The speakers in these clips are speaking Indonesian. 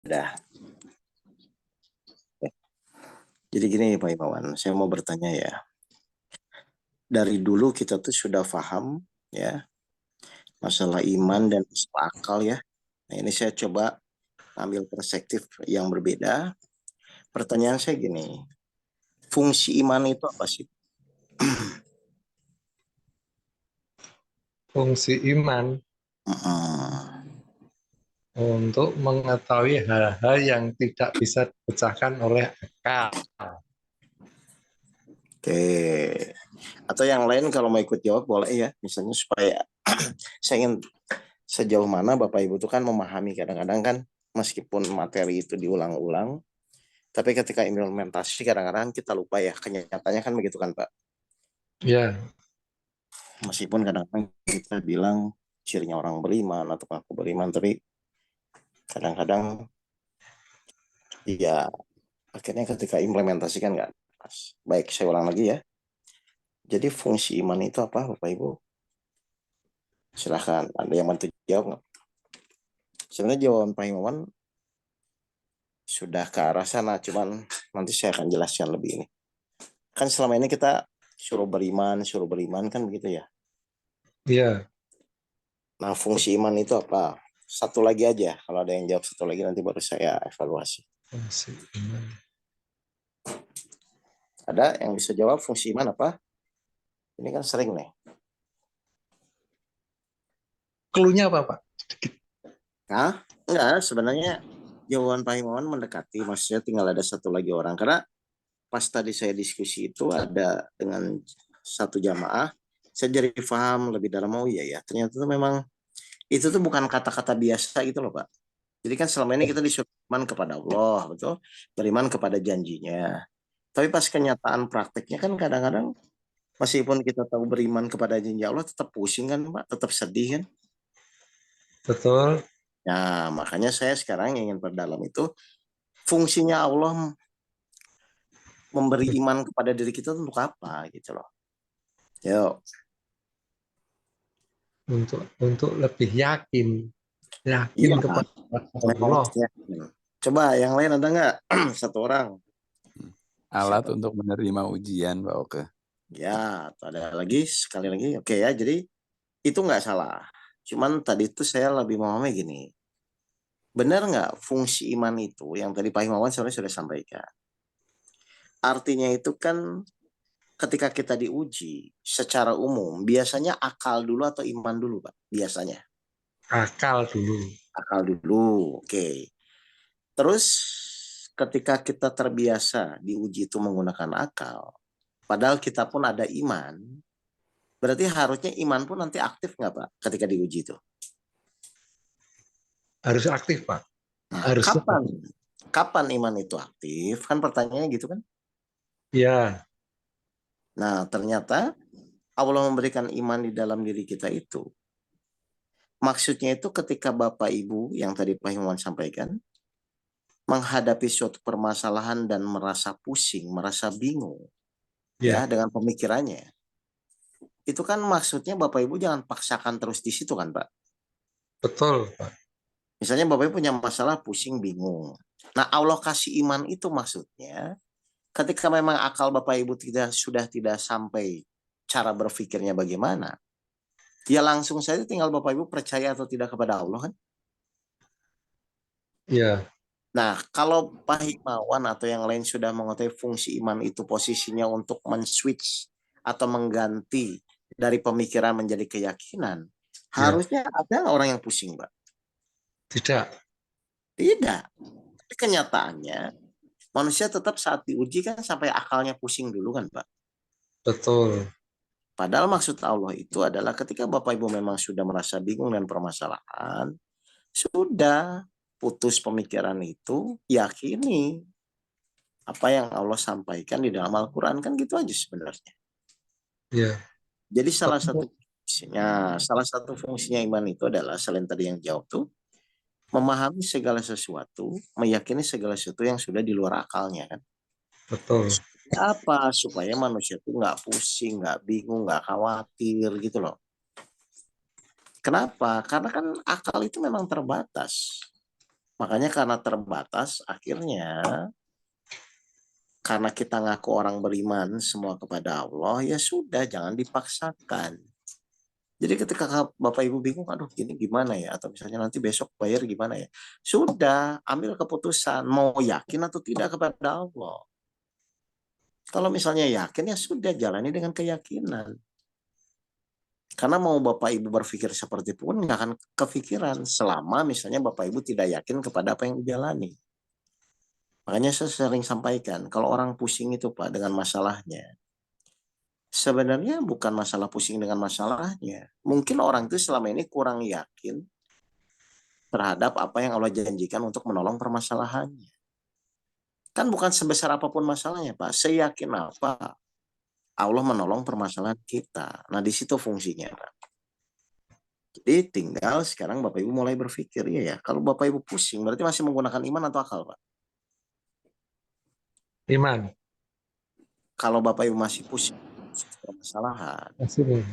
Dah. Jadi gini Pak Imawan, saya mau bertanya ya. Dari dulu kita tuh sudah paham ya masalah iman dan masalah akal ya. Nah ini saya coba ambil perspektif yang berbeda. Pertanyaan saya gini, fungsi iman itu apa sih? Fungsi iman Hmm, untuk mengetahui hal-hal yang tidak bisa dipecahkan oleh akal. Oke. Atau yang lain kalau mau ikut jawab boleh ya. Misalnya supaya saya ingin sejauh mana Bapak Ibu itu kan memahami kadang-kadang kan meskipun materi itu diulang-ulang, tapi ketika implementasi kadang-kadang kita lupa ya, kenyataannya kan begitu kan Pak. Ya, Meskipun kadang-kadang kita bilang cirinya orang beriman atau aku beriman, tapi kadang-kadang ya akhirnya ketika implementasi kan nggak pas. Baik, saya ulang lagi ya. Jadi fungsi iman itu apa Bapak Ibu? Silahkan, ada yang mau jawab nggak? Sebenarnya jawaban Pak Imawan sudah ke arah sana, cuman nanti saya akan jelaskan lebih ini. Kan selama ini kita suruh beriman kan begitu ya. ya, Nah, fungsi iman itu apa? Satu lagi aja. Kalau ada yang jawab satu lagi nanti baru saya evaluasi. fungsi iman. Ada yang bisa jawab fungsi iman apa? Ini kan sering nih. Cluenya apa, Pak? Nah, enggak, sebenarnya jawaban Pak Himawan mendekati. Maksudnya tinggal ada satu lagi orang. Karena pas tadi saya diskusi itu ada dengan satu jamaah, saya jadi paham lebih dalam, oh iya ya, ternyata itu memang itu tuh bukan kata-kata biasa gitu loh Pak. Jadi kan selama ini kita disuruh beriman kepada Allah, betul? Beriman kepada janjinya. Tapi pas kenyataan prakteknya kan kadang-kadang meskipun kita tahu beriman kepada janji Allah tetap pusing kan Pak, tetap sedih kan. Betul. Nah, makanya saya sekarang ingin perdalam itu fungsinya Allah memberi iman kepada diri kita untuk apa gitu loh. Yuk, Untuk lebih yakin iya kepada memang Allah. ya. Coba yang lain ada nggak satu orang? Alat Siapa? untuk menerima ujian, Pak Oke. Ya, atau ada lagi sekali lagi. Oke ya, jadi itu nggak salah. Cuman tadi itu saya lebih memahami gini. Benar nggak fungsi iman itu yang tadi Pak Himawan sebenarnya sudah sampaikan. Artinya itu kan ketika kita diuji secara umum biasanya akal dulu atau iman dulu Pak? Biasanya Akal dulu. akal dulu. Oke. Terus ketika kita terbiasa diuji itu menggunakan akal, padahal kita pun ada iman, berarti harusnya iman pun nanti aktif nggak Pak ketika diuji itu? Harus aktif, Pak. Nah, Harusnya. kapan iman itu aktif? Kan pertanyaannya gitu kan? Ya, Nah, ternyata Allah memberikan iman di dalam diri kita itu. Maksudnya itu ketika Bapak Ibu yang tadi Pak Iwan sampaikan, menghadapi suatu permasalahan dan merasa pusing, merasa bingung, ya, ya, dengan pemikirannya. Itu kan maksudnya Bapak Ibu jangan paksakan terus di situ kan, Pak. betul, Pak. Misalnya Bapak Ibu punya masalah pusing, bingung. Nah, Allah kasih iman itu maksudnya ketika memang akal Bapak Ibu sudah tidak sampai cara berpikirnya bagaimana, ya langsung saja tinggal Bapak Ibu percaya atau tidak kepada Allah kan. Ya, Nah, kalau Pak Hikmawan atau yang lain sudah mengetahui fungsi iman itu posisinya untuk men-switch atau mengganti dari pemikiran menjadi keyakinan, ya, harusnya ada orang yang pusing, Pak. tidak. Tidak. Tapi kenyataannya, manusia tetap saat diuji kan sampai akalnya pusing dulu kan, Pak. Betul. Padahal maksud Allah itu adalah ketika Bapak Ibu memang sudah merasa bingung dengan permasalahan, sudah putus pemikiran itu, yakini apa yang Allah sampaikan di dalam Al-Quran kan gitu aja sebenarnya. Ya, Jadi betul. salah satu fungsinya iman itu adalah selain tadi yang jawab tuh memahami segala sesuatu, meyakini segala sesuatu yang sudah di luar akalnya kan. Betul. Supaya apa? Supaya manusia tuh nggak pusing, nggak bingung, nggak khawatir gitu loh. Kenapa? Karena kan akal itu memang terbatas. Makanya karena terbatas, akhirnya karena kita ngaku orang beriman semua kepada Allah, ya sudah, jangan dipaksakan. Jadi ketika Bapak Ibu bingung, aduh ini gimana ya, atau misalnya nanti besok bayar gimana ya, sudah ambil keputusan, mau yakin atau tidak kepada Allah. Kalau misalnya yakin, ya sudah, jalani dengan keyakinan. Karena mau Bapak Ibu berpikir seperti pun nggak akan kepikiran selama misalnya Bapak Ibu tidak yakin kepada apa yang dijalani. Makanya saya sering sampaikan, kalau orang pusing itu Pak dengan masalahnya, sebenarnya bukan masalah pusing dengan masalahnya. Mungkin orang itu selama ini kurang yakin terhadap apa yang Allah janjikan untuk menolong permasalahannya. Kan bukan sebesar apapun masalahnya Pak, seyakin apa Allah menolong permasalahan kita. Nah di situ fungsinya Pak. Jadi tinggal sekarang Bapak Ibu mulai berpikir, ya kalau Bapak Ibu pusing berarti masih menggunakan iman atau akal Pak? Iman. Kalau Bapak Ibu masih pusing permasalahan, Masih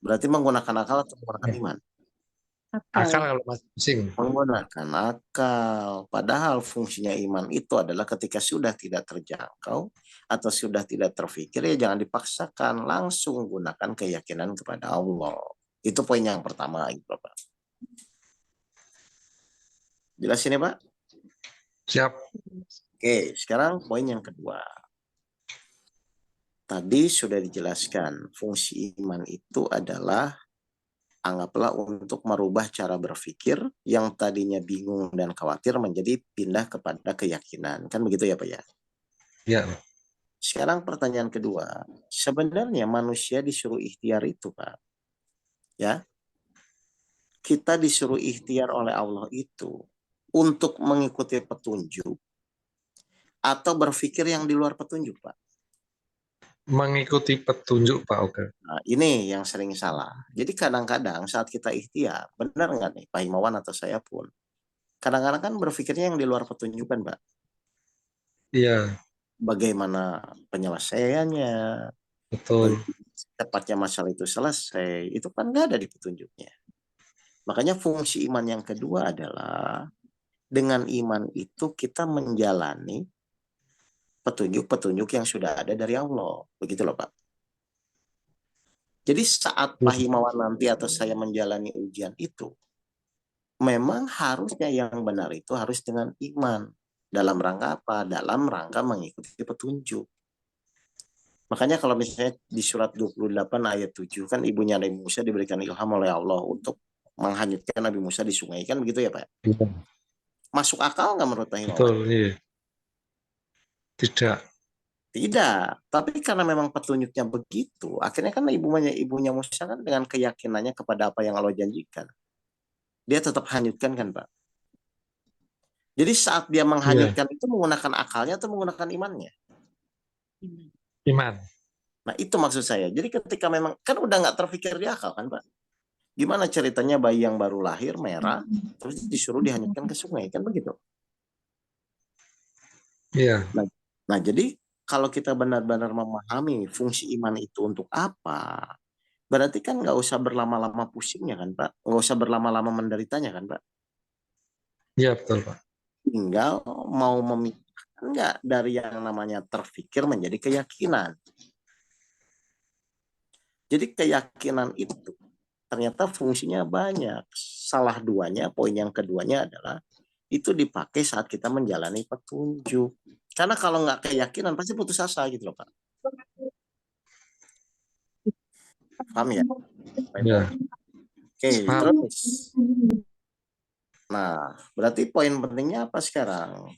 berarti menggunakan akal atau menggunakan ya. iman? Akal kalau masih pusing. Menggunakan akal. Padahal fungsinya iman itu adalah ketika sudah tidak terjangkau atau sudah tidak terfikir, ya jangan dipaksakan, langsung gunakan keyakinan kepada Allah. Itu poin yang pertama, gitu Pak. Jelas ini Pak? Siap. Oke, sekarang poin yang kedua. Tadi sudah dijelaskan, fungsi iman itu adalah anggaplah untuk merubah cara berpikir yang tadinya bingung dan khawatir menjadi pindah kepada keyakinan. Kan begitu ya Pak ya? Ya. Sekarang pertanyaan kedua, sebenarnya manusia disuruh ikhtiar itu Pak. Ya, kita disuruh ikhtiar oleh Allah itu untuk mengikuti petunjuk atau berpikir yang di luar petunjuk Pak. Mengikuti petunjuk Pak Oke. Nah, ini yang sering salah. Jadi kadang-kadang saat kita ikhtiar, benar nggak nih Pak Himawan atau saya pun, kadang-kadang kan berpikirnya yang di luar petunjuk kan Pak. Iya, Bagaimana penyelesaiannya, betul. tepatnya masalah itu selesai, itu kan nggak ada di petunjuknya. Makanya fungsi iman yang kedua adalah dengan iman itu kita menjalani petunjuk-petunjuk yang sudah ada dari Allah. Begitu loh Pak. Jadi saat Pak Himawan nanti atau saya menjalani ujian itu, memang harusnya yang benar itu harus dengan iman. Dalam rangka apa? Dalam rangka mengikuti petunjuk. Makanya kalau misalnya di surat 28 ayat 7 kan ibunya Nabi Musa diberikan ilham oleh Allah untuk menghanyutkan Nabi Musa di sungai, kan begitu ya Pak? Iya. Masuk akal nggak menurut Pak Himawan? Betul, iya. Tidak. Tidak, tapi karena memang petunjuknya begitu, akhirnya kan ibunya Musa kan dengan keyakinannya kepada apa yang Allah janjikan, dia tetap hanyutkan kan Pak. Jadi saat dia Iya, menghanyutkan itu menggunakan akalnya atau menggunakan imannya? iman. Nah itu maksud saya. Jadi ketika memang kan udah nggak terpikir di akal kan Pak. Gimana ceritanya bayi yang baru lahir merah terus disuruh dihanyutkan ke sungai, kan begitu? Iya, Nah jadi kalau kita benar-benar memahami fungsi iman itu untuk apa, berarti kan nggak usah berlama-lama pusingnya kan Pak, nggak usah berlama-lama menderitanya kan Pak. iya betul Pak. Tinggal mau memikirkan nggak dari yang namanya terfikir menjadi keyakinan. Jadi keyakinan itu ternyata fungsinya banyak. Salah duanya, poin yang keduanya adalah itu dipakai saat kita menjalani petunjuk. Karena kalau nggak keyakinan pasti putus asa gitu loh Pak. Paham ya? Iya, Oke, paham. terus. Nah, berarti poin pentingnya apa sekarang?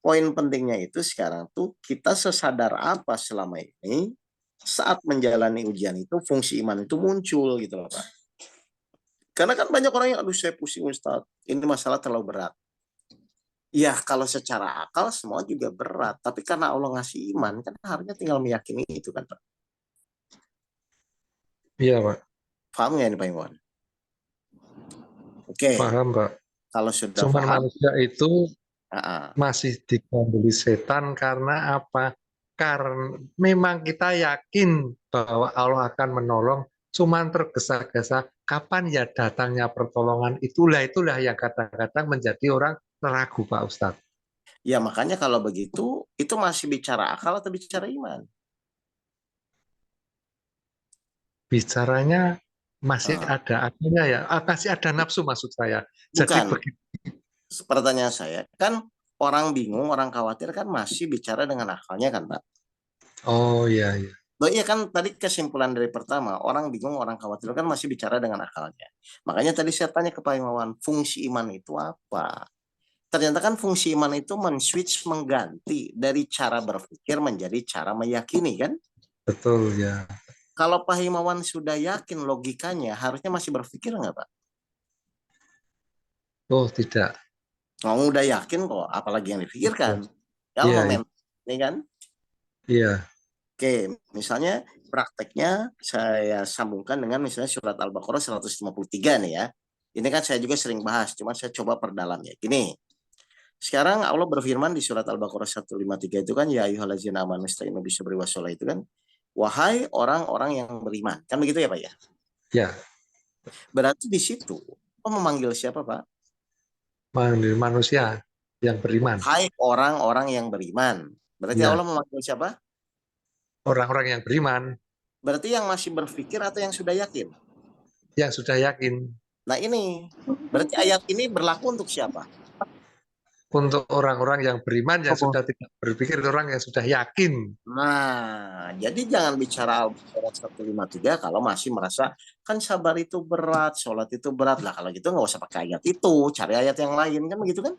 Poin pentingnya itu sekarang tuh kita sesadar apa selama ini saat menjalani ujian itu fungsi iman itu muncul gitu loh Pak. Karena kan banyak orang yang aduh saya pusing Ustaz, ini masalah terlalu berat. Ya kalau secara akal semua juga berat, tapi karena Allah ngasih iman kan harusnya tinggal meyakini itu kan Pak. Iya Pak, Paham nggak ini Pak Iwan? Oke, paham Pak. kalau sudah Cuman paham, manusia itu ah, masih digandoli setan karena apa? Karena memang kita yakin bahwa Allah akan menolong, cuman tergesa-gesa kapan ya datangnya pertolongan, itulah yang kadang-kadang menjadi orang ragu Pak Ustadz. Ya makanya kalau begitu, itu masih bicara akal atau bicara iman? Bicaranya masih Ah, ada akhirnya ya, masih ada nafsu maksud saya. Jadi bukan. begitu. Pertanyaan saya, kan orang bingung, orang khawatir kan masih bicara dengan akalnya kan, Pak? Oh iya, iya. Loh iya kan tadi kesimpulan dari pertama, orang bingung, orang khawatir kan masih bicara dengan akalnya. Makanya tadi saya tanya ke Pak Imawan, fungsi iman itu apa? Ternyata kan fungsi iman itu men-switch, mengganti dari cara berpikir menjadi cara meyakini kan? Betul ya. Kalau Pak Himawan sudah yakin logikanya, harusnya masih berpikir nggak Pak? Oh tidak. Mau udah yakin kok, apalagi yang Betul. dipikirkan. Ya Iya, momen ini kan? iya, Oke, misalnya prakteknya saya sambungkan dengan misalnya surat Al-Baqarah 153 nih ya. Ini kan saya juga sering bahas, cuma saya coba perdalam ya. Gini, sekarang Allah berfirman di surat Al-Baqarah 153 itu kan, ya ayyuhallazina amanu ista'inu bisabri wassalah itu kan, wahai orang-orang yang beriman. Kan begitu ya Pak ya? ya. Berarti di situ Allah memanggil siapa Pak? Manggil manusia yang beriman. Hai orang-orang yang beriman. Berarti Ya, Allah memanggil siapa? orang-orang yang beriman Berarti yang masih berpikir atau yang sudah yakin? yang sudah yakin. Nah ini, berarti ayat ini berlaku untuk siapa? Untuk orang-orang yang beriman yang sudah tidak berpikir, orang yang sudah yakin. Nah, jadi jangan bicara Al-Baqarah 153 kalau masih merasa kan sabar itu berat, sholat itu berat. Lah kalau gitu nggak usah pakai ayat itu, cari ayat yang lain kan begitu kan?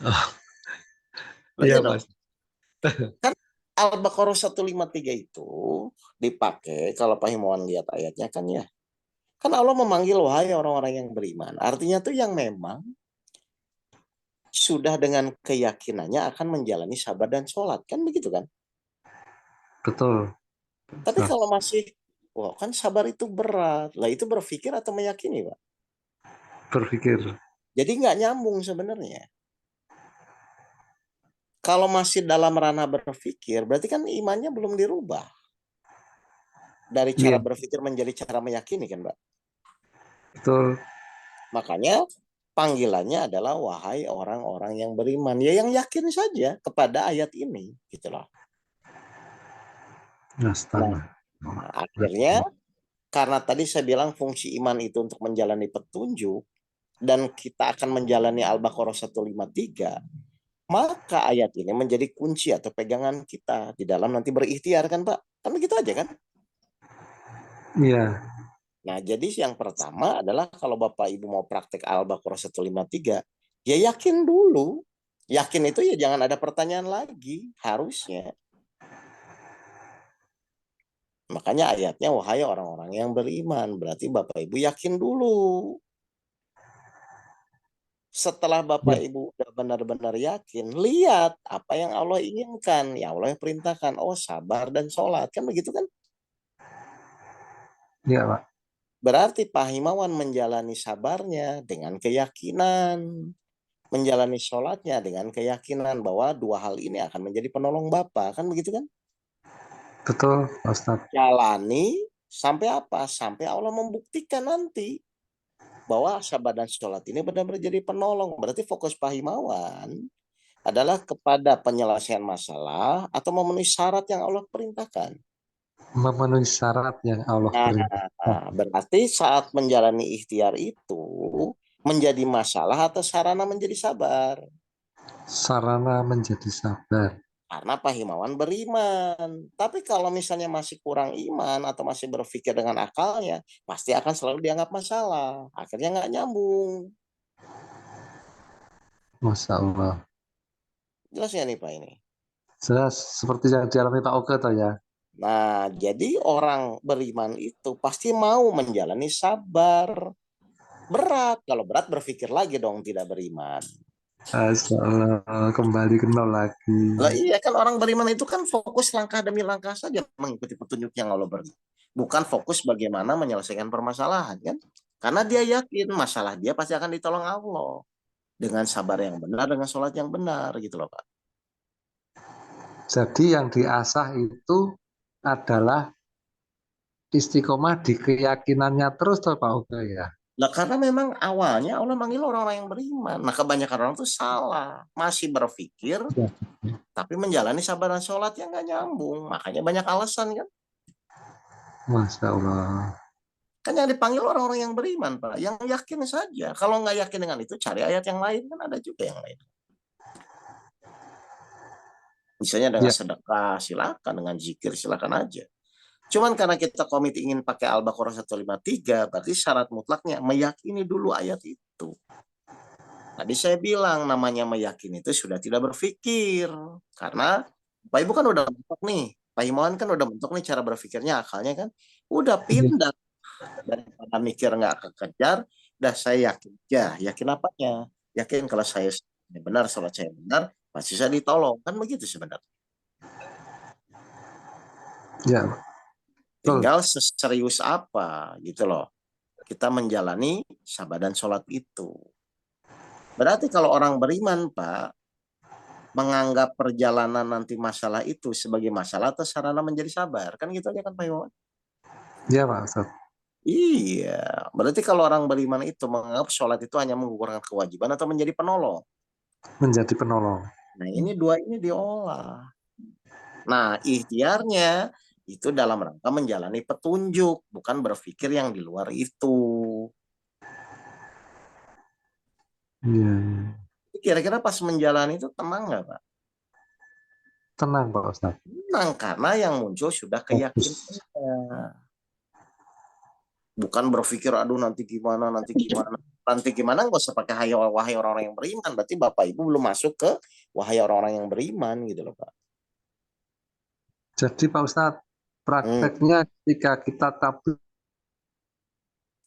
Oh, Berarti iya dong. Mas. Kan Al-Baqarah 153 itu dipakai kalau Pak Himawan lihat ayatnya kan ya. Kan Allah memanggil wahai orang-orang yang beriman. Artinya tuh yang memang sudah dengan keyakinannya akan menjalani sabar dan sholat. Kan begitu kan? Betul. Tapi Nah, kalau masih, wah kan sabar itu berat. Lah itu berpikir atau meyakini, Pak? berpikir. Jadi nggak nyambung sebenarnya. Kalau masih dalam ranah berpikir, berarti kan imannya belum dirubah. Dari cara Iya, berpikir menjadi cara meyakini kan, Pak? betul. Makanya panggilannya adalah wahai orang-orang yang beriman. Ya yang yakin saja kepada ayat ini. Gitu loh. Nah, Astaga. akhirnya karena tadi saya bilang fungsi iman itu untuk menjalani petunjuk dan kita akan menjalani Al-Baqarah 153, maka ayat ini menjadi kunci atau pegangan kita di dalam nanti berikhtiar kan Pak? Kan begitu aja kan? Iya, Nah, jadi yang pertama adalah kalau Bapak Ibu mau praktek Al-Baqarah 153, ya yakin dulu. Yakin itu ya jangan ada pertanyaan lagi, harusnya. Makanya ayatnya wahai orang-orang yang beriman, berarti Bapak Ibu yakin dulu. Setelah Bapak iya, Ibu udah benar-benar yakin, lihat apa yang Allah inginkan, ya Allah yang perintahkan, oh sabar dan sholat, kan begitu kan? iya Pak. Berarti Pak Himawan menjalani sabarnya dengan keyakinan, menjalani sholatnya dengan keyakinan bahwa dua hal ini akan menjadi penolong Bapak, kan begitu kan? Betul, Pak Ustadz. Jalani sampai apa? Sampai Allah membuktikan nanti bahwa sabar dan sholat ini benar-benar jadi penolong. Berarti fokus Pak Himawan adalah kepada penyelesaian masalah atau memenuhi syarat yang Allah perintahkan. Memenuhi syarat yang Allah perintahkan. Nah, berarti saat menjalani ikhtiar itu menjadi masalah atau sarana menjadi sabar. Sarana menjadi sabar. Karena Pak Himawan beriman. Tapi kalau misalnya masih kurang iman atau masih berpikir dengan akalnya, pasti akan selalu dianggap masalah. Akhirnya nggak nyambung. Masya Allah. Jelas ya nih Pak ini? Jelas seperti yang dialami Pak Oke toh ya. Nah, jadi orang beriman itu pasti mau menjalani sabar. Berat. Kalau berat berpikir lagi dong tidak beriman. Masya Allah, kembali ke nol lagi. Lah iya kan orang beriman itu kan fokus langkah demi langkah saja mengikuti petunjuk yang Allah beri. Bukan fokus bagaimana menyelesaikan permasalahan kan. Karena dia yakin masalah dia pasti akan ditolong Allah. Dengan sabar yang benar, dengan sholat yang benar gitu loh Pak. Jadi yang diasah itu adalah istiqomah di keyakinannya terus toh Pak Oke ya. Nah, karena memang awalnya Allah manggil orang-orang yang beriman. Nah, kebanyakan orang tuh salah. Masih berpikir, Ya. tapi menjalani sabar dan sholat yang nggak nyambung. Makanya banyak alasan kan. Masya Allah. Kan yang dipanggil orang-orang yang beriman, Pak. Yang yakin saja. Kalau nggak yakin dengan itu, cari ayat yang lain. Kan ada juga yang lain. Misalnya dengan Ya, sedekah, silakan. Dengan zikir, silakan aja. Cuman karena kita komit ingin pakai Al-Baqarah 153, berarti syarat mutlaknya meyakini dulu ayat itu. Tadi saya bilang namanya meyakini itu sudah tidak berpikir. Karena Pak Ibu kan udah bentuk nih. Pak Himawan kan udah bentuk nih cara berpikirnya, akalnya kan. Udah ya, pindah. Daripada mikir nggak kekejar, dah saya yakin. Ya, yakin apanya? Yakin kalau saya benar, sholat saya benar, pasti saya ditolong. Kan begitu sebenarnya. ya, betul. Tinggal serius apa gitu loh. Kita menjalani sabar dan sholat itu. Berarti kalau orang beriman, Pak, menganggap perjalanan nanti masalah itu sebagai masalah atau sarana menjadi sabar. Kan gitu aja kan Pak Iwan? Ya Pak Ustadz. Iya, berarti kalau orang beriman itu menganggap sholat itu hanya menggugurkan kewajiban atau menjadi penolong. Menjadi penolong. Nah, ini dua ini diolah. Nah, ikhtiarnya itu dalam rangka menjalani petunjuk, bukan berpikir yang di luar itu. Iya, Kira-kira pas menjalani itu tenang nggak, Pak? tenang Pak Ustadz. Tenang, karena yang muncul sudah Fokus. keyakinan. Bukan berpikir, aduh nanti gimana, nanti gimana. Nanti gimana, nggak usah pakai wahai orang-orang yang beriman. Berarti Bapak Ibu belum masuk ke wahai orang-orang yang beriman gitu loh, Pak. Jadi Pak Ustadz, Hmm. prakteknya ketika kita tablik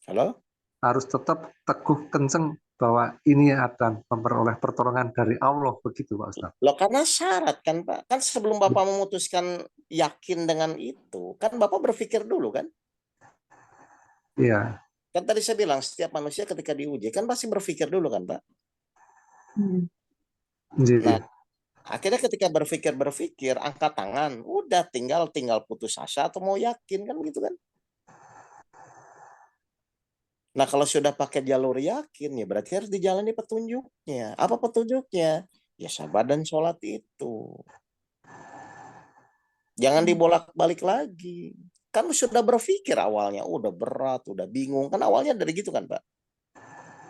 Halo? harus tetap teguh kenceng bahwa ini akan memperoleh pertolongan dari Allah, begitu Pak Ustadz. Loh, karena syarat kan, Pak. Kan sebelum Bapak memutuskan yakin dengan itu, kan Bapak berpikir dulu kan? Iya. Kan tadi saya bilang, setiap manusia ketika diuji, kan pasti berpikir dulu kan, Pak? Nah, Iya. akhirnya ketika berpikir, angkat tangan. Udah, tinggal putus asa atau mau yakin, kan gitu kan? Nah, kalau sudah pakai jalur yakin, ya berarti harus dijalani petunjuknya. Apa petunjuknya? Ya sabar dan sholat itu. Jangan dibolak-balik lagi. Kan sudah berpikir awalnya, udah berat, udah bingung. Kan awalnya dari gitu kan, Pak?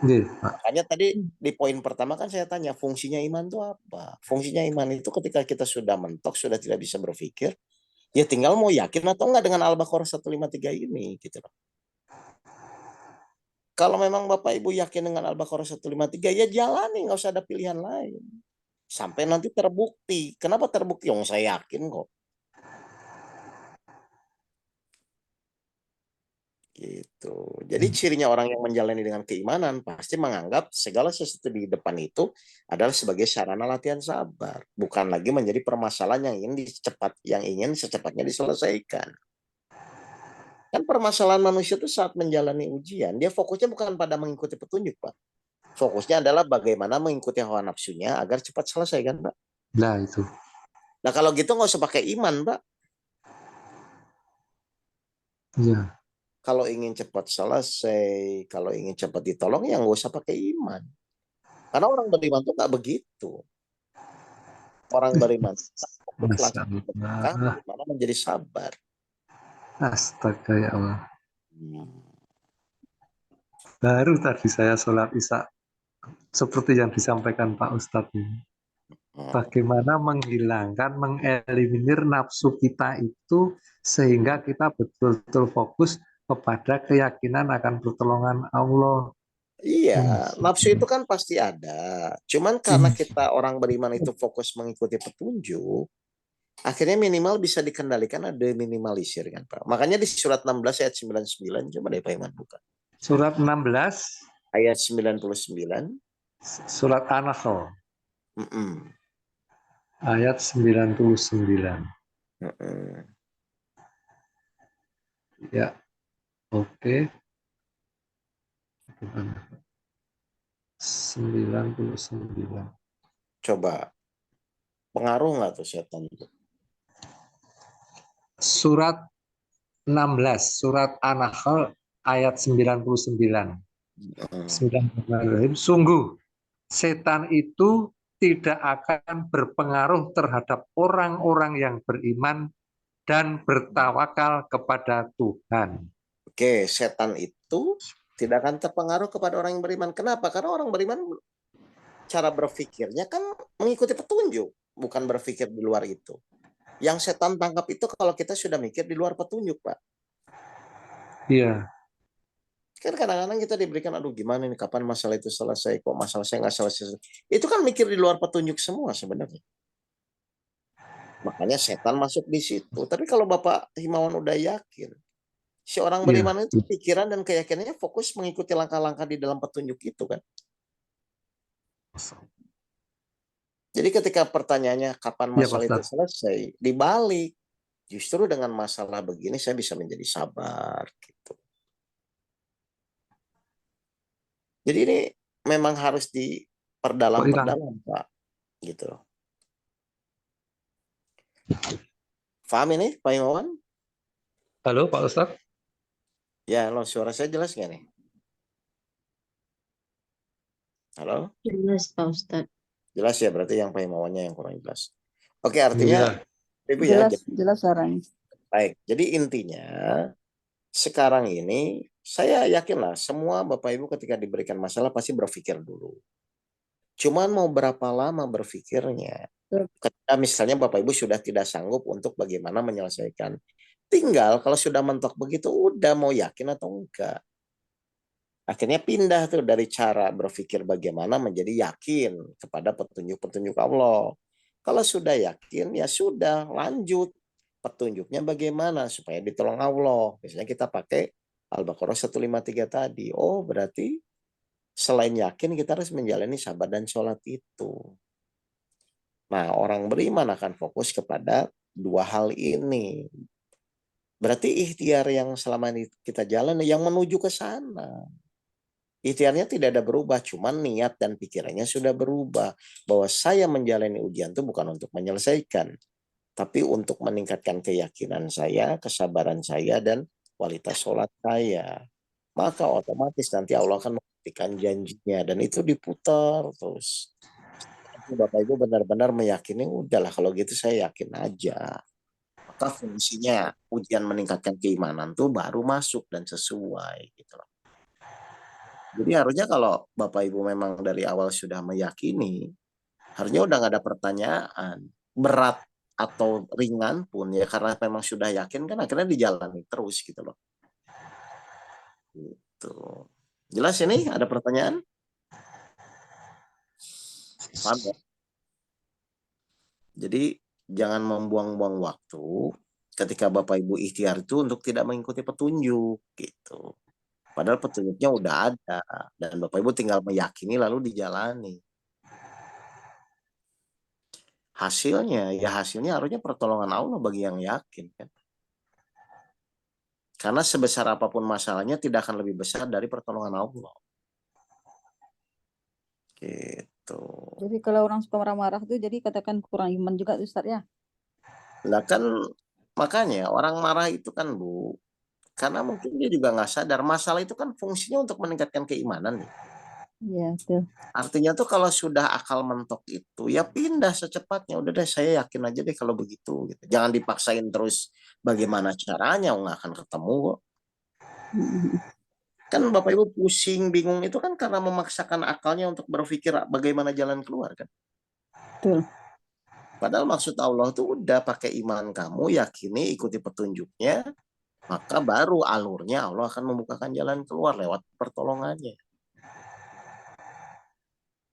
Iya, Pak. Makanya tadi di poin pertama kan saya tanya, fungsinya iman itu apa? Fungsinya iman itu ketika kita sudah mentok, sudah tidak bisa berpikir, ya tinggal mau yakin atau enggak dengan Al-Baqarah 153 ini, gitu loh. Kalau memang Bapak Ibu yakin dengan Al-Baqarah 153, ya jalani, nggak usah ada pilihan lain. Sampai nanti terbukti. Kenapa terbukti? Oh, saya yakin kok. Gitu. Jadi cirinya orang yang menjalani dengan keimanan pasti menganggap segala sesuatu di depan itu adalah sebagai sarana latihan sabar, bukan lagi menjadi permasalahan yang ingin secepatnya diselesaikan. Kan permasalahan manusia itu saat menjalani ujian, dia fokusnya bukan pada mengikuti petunjuk, Pak. Fokusnya adalah bagaimana mengikuti hawa nafsunya agar cepat selesai kan, Pak. Nah, itu. Nah, kalau gitu nggak usah pakai iman, Pak. Iya. Kalau ingin cepat selesai, kalau ingin cepat ditolong, ya nggak usah pakai iman. Karena orang beriman tuh nggak begitu. Orang beriman fokus Masya langsung ke belakang, Allah. bagaimana menjadi sabar. Astaga ya Allah. Hmm. Baru tadi saya sholat Isya seperti yang disampaikan Pak Ustadz ini. Bagaimana menghilangkan, mengeliminir nafsu kita itu sehingga kita betul-betul fokus kepada keyakinan akan pertolongan Allah. Iya, nafsu itu kan pasti ada. Cuman karena kita orang beriman itu fokus mengikuti petunjuk, akhirnya minimal bisa dikendalikan, ada minimalisir kan, Pak. Makanya di surat 16 ayat 99, coba deh Pak Iman buka. Surat 16, Ayat 99. surat An-Nahl, Mm-mm. ayat 99. Mm-mm. Ya, oke. 99. Coba, pengaruh nggak tuh setan itu? Surat 16, surat An-Nahl ayat 99. Bismillahirrahmanirrahim. Sungguh, setan itu tidak akan berpengaruh terhadap orang-orang yang beriman dan bertawakal kepada Tuhan. Oke, setan itu tidak akan terpengaruh kepada orang yang beriman. Kenapa? Karena orang beriman cara berpikirnya kan mengikuti petunjuk, bukan berpikir di luar itu. Yang setan tangkap itu kalau kita sudah mikir di luar petunjuk, Pak. Iya, Kan kadang-kadang kita diberikan, aduh gimana nih, kapan masalah itu selesai, kok masalah saya nggak selesai. Itu kan mikir di luar petunjuk semua sebenarnya. Makanya setan masuk di situ. Tapi kalau Bapak Himawan udah yakin, si orang iya. beriman itu pikiran dan keyakinannya fokus mengikuti langkah-langkah di dalam petunjuk itu kan. Jadi ketika pertanyaannya kapan Iya, Pak masalah itu Ustadz. selesai, dibalik. Justru dengan masalah begini saya bisa menjadi sabar gitu. Jadi ini memang harus Kok hilang? diperdalam-perdalam, Pak. Gitu. Paham ini, Pak Himawan? Halo, Pak Ustadz. Ya, lo suara saya jelas nggak nih? Halo? Jelas, Pak Ustadz. Jelas ya, berarti yang Pak Himawannya yang kurang jelas. Oke, artinya Iya, Ibu ya. Jelas sarannya. Baik, jadi intinya sekarang ini saya yakinlah semua Bapak Ibu ketika diberikan masalah pasti berpikir dulu. Cuman mau berapa lama berpikirnya? Ketika misalnya Bapak Ibu sudah tidak sanggup untuk bagaimana menyelesaikan. Tinggal kalau sudah mentok begitu udah mau yakin atau enggak. Akhirnya pindah tuh dari cara berpikir bagaimana menjadi yakin kepada petunjuk-petunjuk Allah. Kalau sudah yakin ya sudah lanjut. Petunjuknya bagaimana supaya ditolong Allah. Misalnya kita pakai Al-Baqarah 153 tadi. Oh berarti selain yakin kita harus menjalani sabar dan sholat itu. Nah orang beriman akan fokus kepada dua hal ini. Berarti ikhtiar yang selama ini kita jalan yang menuju ke sana. Ikhtiarnya tidak ada berubah, cuman niat dan pikirannya sudah berubah. Bahwa saya menjalani ujian itu bukan untuk menyelesaikan, tapi untuk meningkatkan keyakinan saya, kesabaran saya, dan kualitas sholat saya. Maka otomatis nanti Allah akan memberikan janjinya, dan itu diputar terus. Bapak Ibu benar-benar meyakini, udahlah kalau gitu saya yakin aja. Maka fungsinya ujian meningkatkan keimanan tuh baru masuk dan sesuai gitu loh. Jadi harusnya kalau Bapak Ibu memang dari awal sudah meyakini, harusnya udah nggak ada pertanyaan. Berat atau ringan pun ya karena memang sudah yakin kan akhirnya dijalani terus gitu loh. Gitu. Jelas ini ada pertanyaan? Paham ya? Jadi jangan membuang-buang waktu ketika Bapak Ibu ikhtiar itu untuk tidak mengikuti petunjuk gitu. Padahal petunjuknya udah ada dan Bapak Ibu tinggal meyakini lalu dijalani. Hasilnya harusnya pertolongan Allah bagi yang yakin kan. Karena sebesar apapun masalahnya tidak akan lebih besar dari pertolongan Allah. Gitu. Jadi kalau orang suka marah-marah tuh jadi katakan kurang iman juga Ustadz ya. Lah kan makanya orang marah itu kan Bu, karena mungkin dia juga nggak sadar masalah itu kan fungsinya untuk meningkatkan keimanan nih. Iya, betul. Artinya tuh kalau sudah akal mentok itu ya pindah secepatnya. Udah deh saya yakin aja deh kalau begitu gitu. Jangan dipaksain terus bagaimana caranya nggak akan ketemu kok. Kan Bapak Ibu pusing bingung itu kan karena memaksakan akalnya untuk berpikir bagaimana jalan keluar kan. Betul. Padahal maksud Allah tuh udah pakai iman kamu, yakini, ikuti petunjuknya, maka baru alurnya Allah akan membukakan jalan keluar lewat pertolongannya.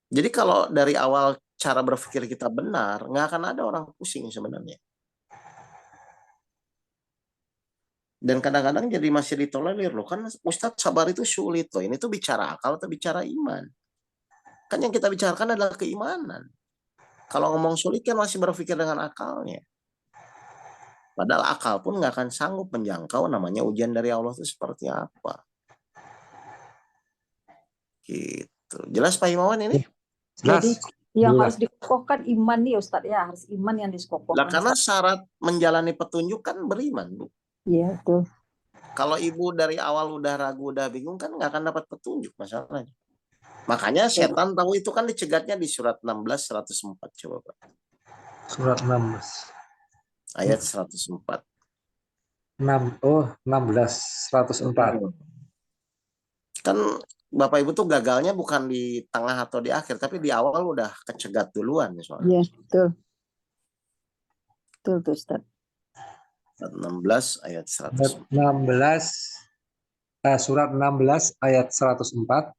Jadi kalau dari awal cara berpikir kita benar, nggak akan ada orang pusing sebenarnya. Dan kadang-kadang jadi masih ditolerir loh, kan Ustadz sabar itu sulit loh. Ini tuh bicara akal atau bicara iman? Kan yang kita bicarakan adalah keimanan. Kalau ngomong sulit kan masih berpikir dengan akalnya. Padahal akal pun nggak akan sanggup menjangkau namanya ujian dari Allah itu seperti apa. Gitu. Jelas Pak Himawan ini? Jadi jelas. yang Jelas. harus dikokohkan iman nih Ustadz ya, harus iman yang Lah dikokohkan. karena syarat menjalani petunjuk kan beriman, Bu. Iya, betul. Kalau ibu dari awal udah ragu, udah bingung kan nggak akan dapat petunjuk masalahnya. Makanya setan tahu itu kan dicegatnya di surat 16 104 coba Pak. Surat 16. Ayat 104. 16 104. Kan Bapak Ibu tuh gagalnya bukan di tengah atau di akhir, tapi di awal udah kecegat duluan soalnya. Iya, betul. Betul tuh, Ustaz. 16 ayat Surat 104. 16 surat 16 ayat 104.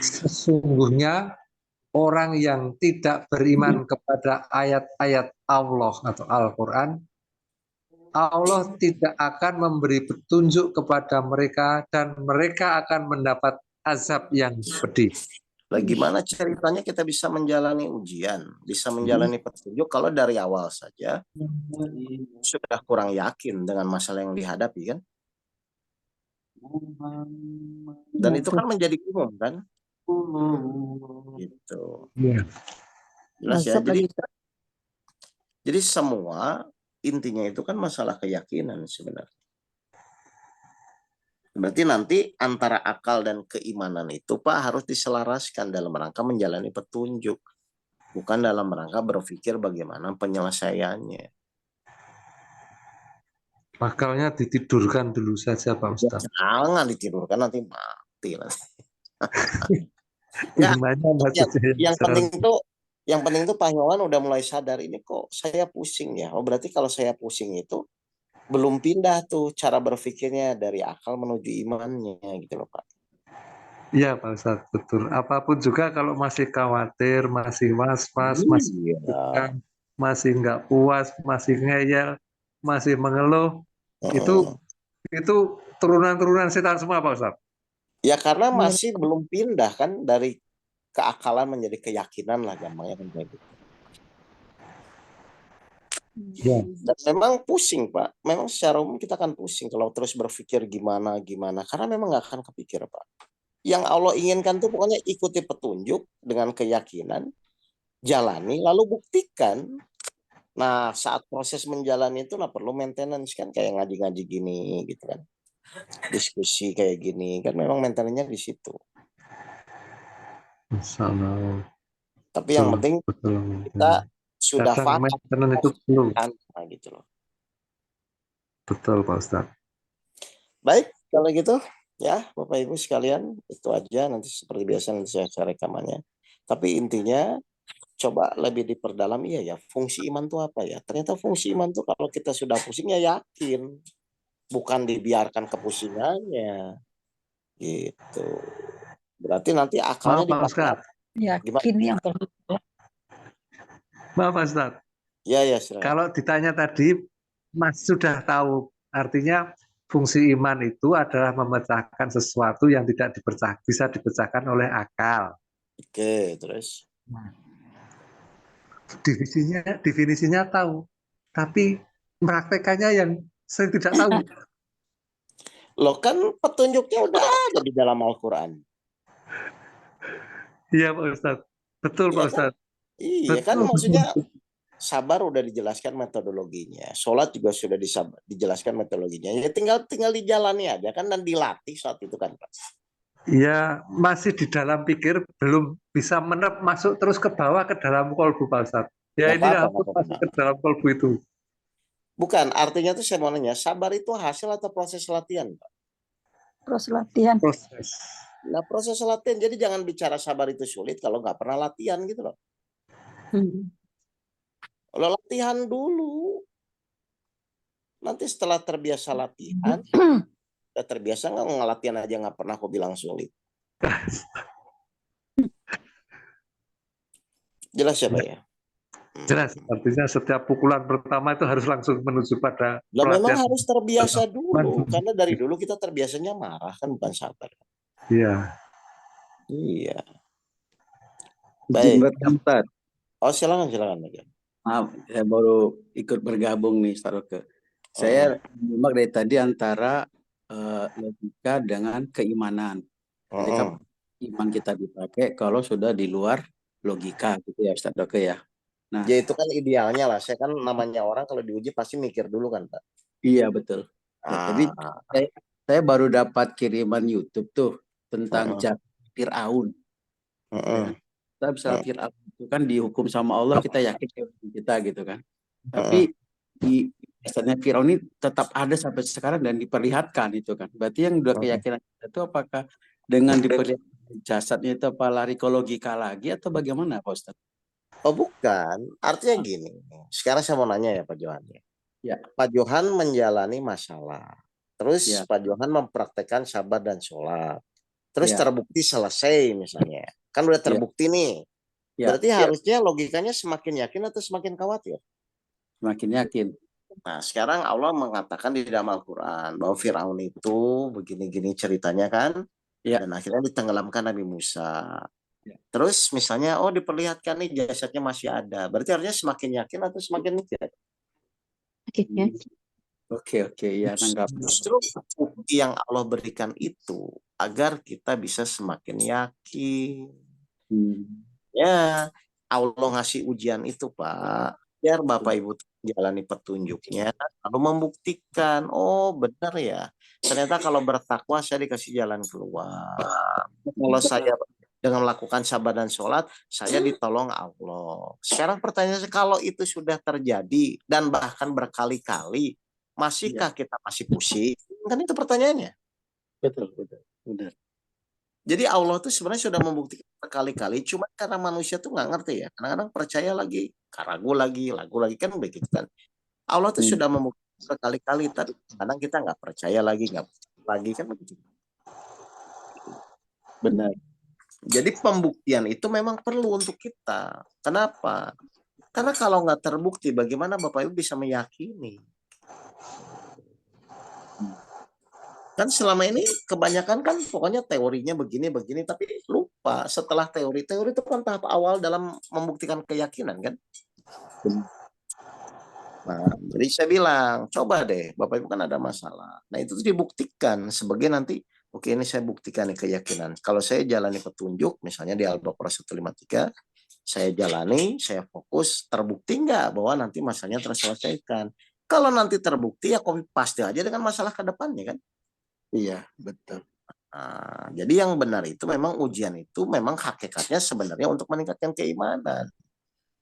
Sesungguhnya orang yang tidak beriman kepada ayat-ayat Allah atau Al-Quran, Allah tidak akan memberi petunjuk kepada mereka dan mereka akan mendapat azab yang pedih. Lah gimana ceritanya kita bisa menjalani ujian, bisa menjalani petunjuk kalau dari awal saja sudah kurang yakin dengan masalah yang dihadapi kan? Dan itu kan menjadi umum kan? Gitu. Ya. Jelas ya. Azab lagi, Ustaz. Jadi semua intinya itu kan masalah keyakinan sebenarnya. Berarti nanti antara akal dan keimanan itu Pak harus diselaraskan dalam rangka menjalani petunjuk. Bukan dalam rangka berpikir bagaimana penyelesaiannya. Akalnya ditidurkan dulu saja Pak Ustadz. Jangan ditidurkan nanti mati. Nggak, Imannya maksudnya yang penting tuh Pak Iwan udah mulai sadar ini kok saya pusing ya. Oh berarti kalau saya pusing itu belum pindah tuh cara berpikirnya dari akal menuju imannya gitu loh Pak. Iya Pak Ustadz, betul. Apapun juga kalau masih khawatir, masih was-was, masih tegang, masih nggak puas, masih ngeyel, masih mengeluh, itu turunan-turunan setan semua Pak Ustadz. Ya karena masih belum pindah kan dari keakalan menjadi keyakinan lah gampangnya kan kayak gitu. Ya. Dan memang pusing Pak, memang secara umum kita akan pusing kalau terus berpikir gimana karena memang nggak akan kepikir Pak. Yang Allah inginkan tuh pokoknya ikuti petunjuk dengan keyakinan, jalani lalu buktikan. Nah saat proses menjalani itu perlu maintenance kan kayak ngaji-ngaji gini gitu kan, diskusi kayak gini kan memang maintenance-nya di situ. Insyaallah. Tapi yang penting kita sudah paham itu perlu. Gitu loh. Betul Pak Ustadz. Baik kalau gitu ya Bapak Ibu sekalian itu aja, nanti seperti biasa nanti saya share rekamannya. Tapi intinya coba lebih diperdalam ya fungsi iman itu apa ya? Ternyata fungsi iman itu kalau kita sudah pusing ya yakin, bukan dibiarkan kepusingannya gitu. Berarti nanti akalnya dipakai. Yakin yang perlu. Maaf Pak Ustadz. Ya kalau ditanya tadi Mas sudah tahu, artinya fungsi iman itu adalah memecahkan sesuatu yang tidak bisa dipecahkan oleh akal. Oke, terus definisinya tahu, tapi mempraktekannya yang saya tidak tahu. Loh kan petunjuknya udah ada di dalam Al-Quran. Iya Pak Ustadz, betul Pak Ustadz. Iya kan maksudnya sabar udah dijelaskan metodologinya, sholat juga sudah dijelaskan metodologinya. Ya tinggal dijalani aja kan dan dilatih saat itu kan Pak. Iya, masih di dalam pikir, belum bisa masuk terus ke bawah ke dalam kolbu Pak Ustadz. Ya ini masuk ke dalam kolbu itu. Bukan, artinya tuh saya mau nanya, sabar itu hasil atau proses latihan Pak? Proses latihan. Nah proses latihan, jadi jangan bicara sabar itu sulit kalau nggak pernah latihan gitu loh. Kalau latihan dulu, nanti setelah terbiasa latihan, udah terbiasa nggak ngelatihan aja nggak pernah aku bilang sulit. Jelas ya Pak ya? Jelas, artinya setiap pukulan pertama itu harus langsung menuju pada memang harus terbiasa dulu, karena dari dulu kita terbiasanya marah kan bukan sabar. Iya. Iya. Baik. Oh silakan. Maaf, saya baru ikut bergabung nih, Ustadz. Saya menyimak dari tadi antara logika dengan keimanan. Jadi iman kita dipakai kalau sudah di luar logika gitu ya Ustadz ya. Nah, ya itu kan idealnya lah. Saya kan namanya orang kalau diuji pasti mikir dulu kan Pak. Iya betul. Ya, tapi Saya baru dapat kiriman YouTube tuh tentang Fir'aun. Heeh. Kita bisa Fir'aun itu kan dihukum sama Allah, kita yakin kita gitu kan. Tapi di biasanya Fir'aun ini tetap ada sampai sekarang dan diperlihatkan itu kan. Berarti yang udah keyakinan kita itu apakah dengan diperlihatkan jasadnya itu apa lari ke logika lagi atau bagaimana Pak Ustadz? Oh bukan, artinya gini. Sekarang saya mau nanya ya Pak Johan. Ya. Pak Johan menjalani masalah. Terus Ya. Pak Johan mempraktekkan sabar dan sholat. Terus Ya. terbukti selesai misalnya. Kan udah terbukti nih. Ya. Berarti harusnya logikanya semakin yakin atau semakin khawatir? Semakin yakin. Nah sekarang Allah mengatakan di dalam Al-Quran bahwa Fir'aun itu begini-gini ceritanya kan. Ya. Dan akhirnya ditenggelamkan Nabi Musa. Ya. Terus misalnya diperlihatkan nih jasadnya masih ada. Berarti artinya semakin yakin atau semakin tidak? Oke, ya nanggap. Justru bukti yang Allah berikan itu agar kita bisa semakin yakin. Ya, Allah ngasih ujian itu Pak, biar Bapak Ibu jalani petunjuknya, lalu membuktikan, oh benar ya, ternyata kalau bertakwa saya dikasih jalan keluar. Kalau saya dengan melakukan sabar dan sholat, saya ditolong Allah. Sekarang pertanyaannya, kalau itu sudah terjadi dan bahkan berkali-kali, masihkah kita masih pusing? Kan itu pertanyaannya. Betul, benar. Jadi Allah tuh sebenarnya sudah membuktikan berkali-kali, cuma karena manusia tuh nggak ngerti ya. Kadang-kadang percaya lagi, ragu lagi kan begitu kan. Allah tuh sudah membuktikan berkali-kali, tapi kadang kita nggak percaya lagi kan begitu. Benar. Jadi pembuktian itu memang perlu untuk kita. Kenapa? Karena kalau nggak terbukti, bagaimana Bapak Ibu bisa meyakini? Kan selama ini kebanyakan kan pokoknya teorinya begini, tapi lupa setelah teori itu kan tahap awal dalam membuktikan keyakinan kan. Nah, jadi saya bilang, coba deh Bapak Ibu kan ada masalah. Nah itu dibuktikan sebagai nanti, oke ini saya buktikan nih keyakinan. Kalau saya jalani petunjuk, misalnya di Al-Baqarah 153, saya jalani, saya fokus, terbukti nggak bahwa nanti masalahnya terselesaikan. Kalau nanti terbukti ya copy paste aja dengan masalah ke depannya kan. Iya, betul. Nah, jadi yang benar itu memang ujian itu memang hakikatnya sebenarnya untuk meningkatkan keimanan.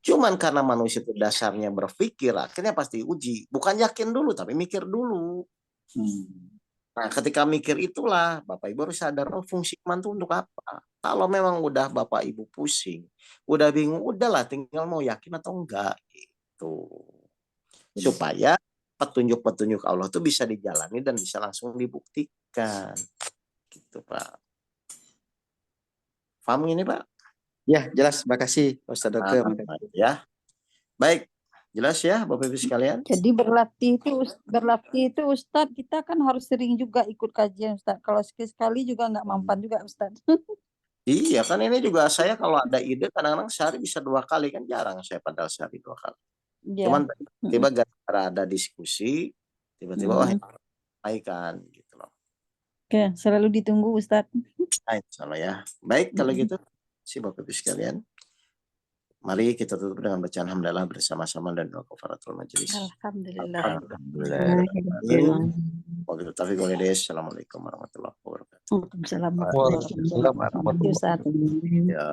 Cuman karena manusia itu dasarnya berpikir, akhirnya pasti uji. Bukan yakin dulu, tapi mikir dulu. Nah, ketika mikir itulah, Bapak Ibu harus sadar, fungsi iman itu untuk apa? Kalau memang udah Bapak Ibu pusing, udah bingung, udahlah tinggal mau yakin atau enggak. Gitu. Supaya petunjuk-petunjuk Allah itu bisa dijalani dan bisa langsung dibuktikan. Gitu, Pak. Paham ini, Pak? Ya, jelas. Makasih, Ustaz Dokter. Ya. Baik. Jelas ya, Bapak Ibu sekalian? Jadi berlatih itu Ustadz, kita kan harus sering juga ikut kajian Ustadz. Kalau sekali-sekali juga nggak mempan juga Ustadz. Iya, kan ini juga saya kalau ada ide kadang-kadang sehari bisa 2 kali, kan jarang saya padahal sehari 2 kali. Ya. Cuman tiba-tiba gara-gara ada diskusi, tiba-tiba kan gitu loh. Oke, selalu ditunggu Ustadz. Nah, insyaallah ya. Baik kalau gitu, si Bapak Ibu sekalian. Mari kita tutup dengan bacaan hamdalah bersama-sama dan doa kafaratul majelis. Alhamdulillah. Assalamualaikum warahmatullahi wabarakatuh. Waalaikumsalam Waalaikumsalam warahmatullahi wabarakatuh. Ya.